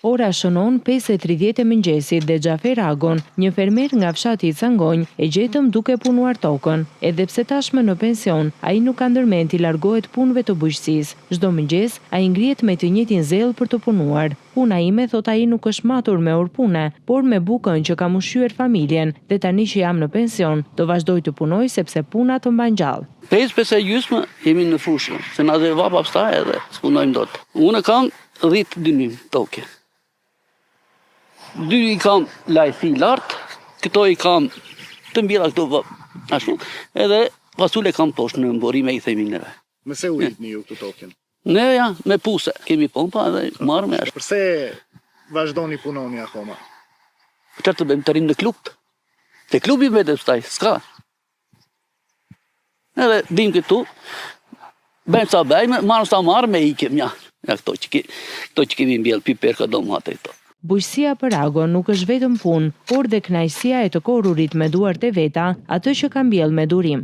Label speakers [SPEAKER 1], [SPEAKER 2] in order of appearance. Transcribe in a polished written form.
[SPEAKER 1] Ora shënon 5:30 e mëngjesit dhe Xhafer Agon, një fermer nga fshati i Cangonj, e gjetëm duke punuar tokën. Edhe pse tashmë në pension, ai nuk ka ndërmend t'i largohet punëve të bujqësisë. Çdo mëngjes ai ngrihet me të njëjtin zell për të punuar. Puna ime, thot ai, nuk është matur me orë pune, por me bukën që kam ushqyer familjen dhe tani që jam në pension, do vazhdoj të punoj sepse puna të mban gjallë.
[SPEAKER 2] 5 e gjysmë jemi në fushë, se na dhe vapa psta edhe s'punojmë dot. Unë kam 10 dynim toke. 2 i kam lajthi lartë, këto i kam të mbjella këto ashtu, edhe pasule kam poshtë në mborime i themi neve.
[SPEAKER 3] Mëse u rritni ju këtu token?
[SPEAKER 2] Ne ja, me puse, kemi pompa dhe marrë me ashtu.
[SPEAKER 3] Përse vazhdoni punoni akoma?
[SPEAKER 2] Çfarë të bëjmë, të rinë në klub? Te klubi vetë staj, s'ka. Edhe dim këtu, bëjmë sa bëjmë, marrë sa marrë me ikim, ja. Këto që kemi mbjellë piper ka domate këto.
[SPEAKER 1] Bujqësia për Agon nuk është vetëm punë, por dhe kënaqësia e të korrurit me duart e veta, atë që ka mbjellë me durim.